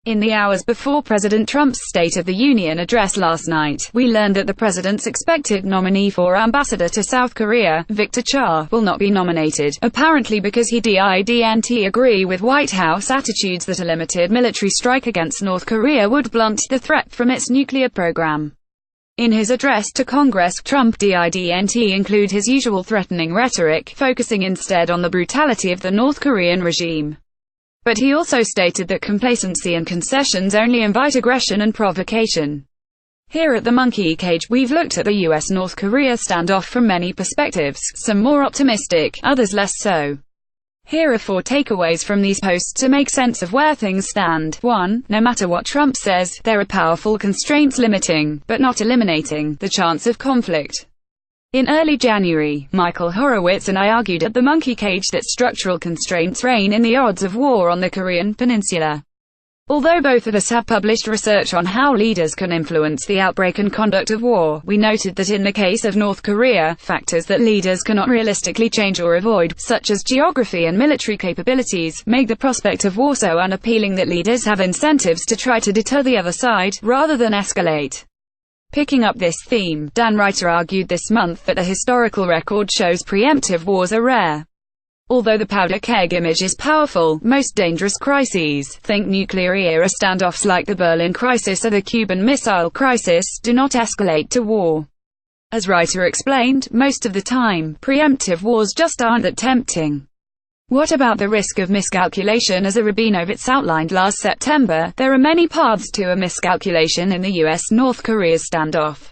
In the hours before President Trump's State of the Union address last night, we learned that the president's expected nominee for ambassador to South Korea, Victor Cha, will not be nominated, apparently because he didn't agree with White House attitudes that a limited military strike against North Korea would blunt the threat from its nuclear program. In his address to Congress, Trump didn't include his usual threatening rhetoric, focusing instead on the brutality of the North Korean regime. But he also stated that complacency and concessions only invite aggression and provocation. Here at the Monkey Cage, we've looked at the U.S. North Korea standoff from many perspectives, some more optimistic, others less so. Here are 4 takeaways from these posts to make sense of where things stand. 1. No matter what Trump says, there are powerful constraints limiting, but not eliminating, the chance of conflict. In early January, Michael Horowitz and I argued at the Monkey Cage that structural constraints rein in the odds of war on the Korean Peninsula. Although both of us have published research on how leaders can influence the outbreak and conduct of war, we noted that in the case of North Korea, factors that leaders cannot realistically change or avoid, such as geography and military capabilities, make the prospect of war so unappealing that leaders have incentives to try to deter the other side, rather than escalate. Picking up this theme, Reiter argued this month that the historical record shows preemptive wars are rare. Although the powder keg image is powerful, most dangerous crises, think nuclear-era standoffs like the Berlin crisis or the Cuban Missile Crisis, do not escalate to war. As Reiter explained, most of the time, preemptive wars just aren't that tempting. What about the risk of miscalculation? As Horowitz outlined last September, there are many paths to a miscalculation in the U.S. North Korea's standoff.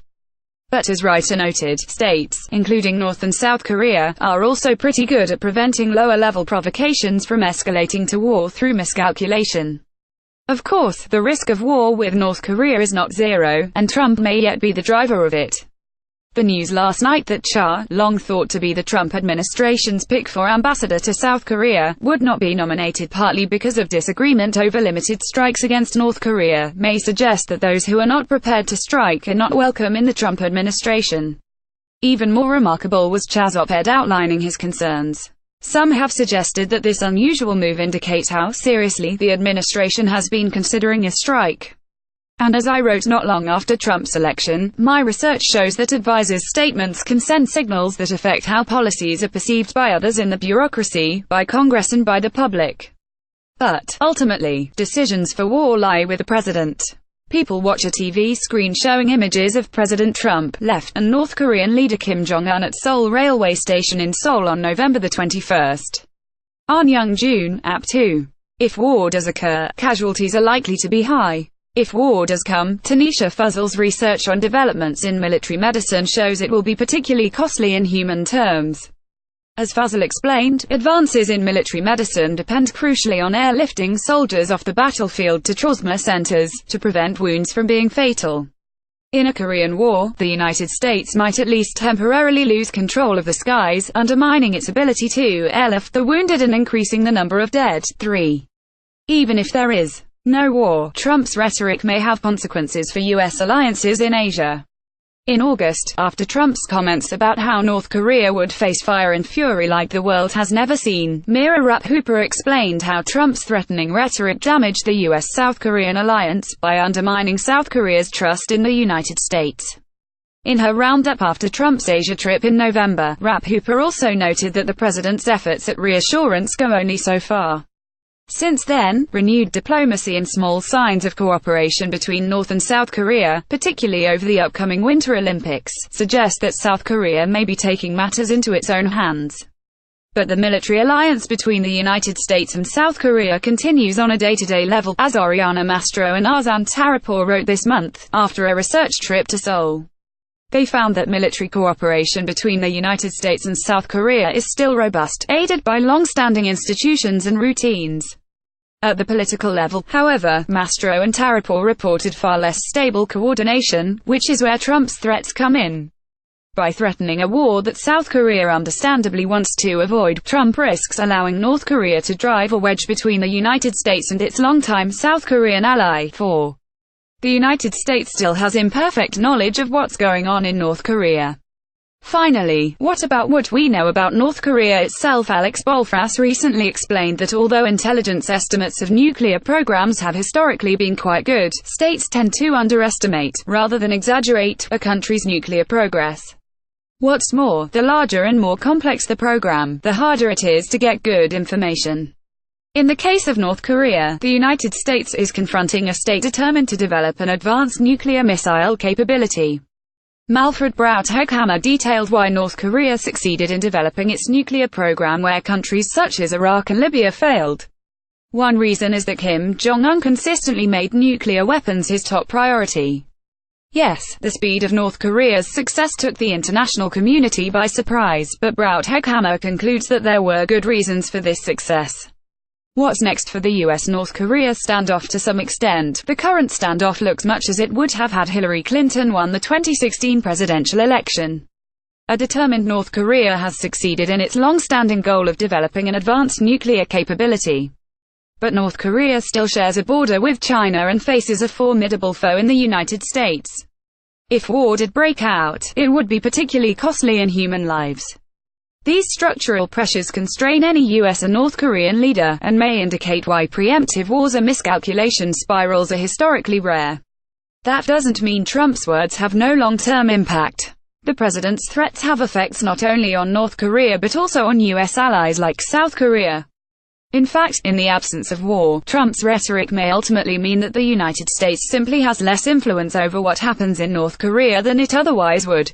But as Reiter noted, states, including North and South Korea, are also pretty good at preventing lower-level provocations from escalating to war through miscalculation. Of course, the risk of war with North Korea is not zero, and Trump may yet be the driver of it. The news last night that Cha, long thought to be the Trump administration's pick for ambassador to South Korea, would not be nominated partly because of disagreement over limited strikes against North Korea, may suggest that those who are not prepared to strike are not welcome in the Trump administration. Even more remarkable was Cha's op-ed outlining his concerns. Some have suggested that this unusual move indicates how seriously the administration has been considering a strike. And as I wrote not long after Trump's election, my research shows that advisors' statements can send signals that affect how policies are perceived by others in the bureaucracy, by Congress and by the public. But, ultimately, decisions for war lie with the president. People watch a TV screen showing images of President Trump, left, and North Korean leader Kim Jong-un at Seoul Railway Station in Seoul on November the 21st. An Young-jun, App 2. If war does occur, casualties are likely to be high. If war does come, Tanisha Fuzzle's research on developments in military medicine shows it will be particularly costly in human terms. As Fuzzle explained, advances in military medicine depend crucially on airlifting soldiers off the battlefield to trauma centers, to prevent wounds from being fatal. In a Korean war, the United States might at least temporarily lose control of the skies, undermining its ability to airlift the wounded and increasing the number of dead. 3. Even if there is no war, Trump's rhetoric may have consequences for U.S. alliances in Asia. In August, after Trump's comments about how North Korea would face fire and fury like the world has never seen, Mira Rapp-Hooper explained how Trump's threatening rhetoric damaged the U.S.-South Korean alliance, by undermining South Korea's trust in the United States. In her roundup after Trump's Asia trip in November, Rapp-Hooper also noted that the president's efforts at reassurance go only so far. Since then, renewed diplomacy and small signs of cooperation between North and South Korea, particularly over the upcoming Winter Olympics, suggest that South Korea may be taking matters into its own hands. But the military alliance between the United States and South Korea continues on a day-to-day level, as Ariana Mastro and Arzan Tarapur wrote this month, after a research trip to Seoul. They found that military cooperation between the United States and South Korea is still robust, aided by long-standing institutions and routines. At the political level, however, Mastro and Tarapur reported far less stable coordination, which is where Trump's threats come in. By threatening a war that South Korea understandably wants to avoid, Trump risks allowing North Korea to drive a wedge between the United States and its longtime South Korean ally. 4. The United States still has imperfect knowledge of what's going on in North Korea. Finally, what about what we know about North Korea itself? Alex Bolfras recently explained that although intelligence estimates of nuclear programs have historically been quite good, states tend to underestimate, rather than exaggerate, a country's nuclear progress. What's more, the larger and more complex the program, the harder it is to get good information. In the case of North Korea, the United States is confronting a state determined to develop an advanced nuclear missile capability. Malfred Brautheghammer detailed why North Korea succeeded in developing its nuclear program where countries such as Iraq and Libya failed. One reason is that Kim Jong-un consistently made nuclear weapons his top priority. Yes, the speed of North Korea's success took the international community by surprise, but Brautheghammer concludes that there were good reasons for this success. What's next for the U.S. North Korea standoff? To some extent, the current standoff looks much as it would have had Hillary Clinton won the 2016 presidential election. A determined North Korea has succeeded in its long-standing goal of developing an advanced nuclear capability. But North Korea still shares a border with China and faces a formidable foe in the United States. If war did break out, it would be particularly costly in human lives. These structural pressures constrain any U.S. or North Korean leader, and may indicate why preemptive wars or miscalculation spirals are historically rare. That doesn't mean Trump's words have no long-term impact. The president's threats have effects not only on North Korea but also on U.S. allies like South Korea. In fact, in the absence of war, Trump's rhetoric may ultimately mean that the United States simply has less influence over what happens in North Korea than it otherwise would.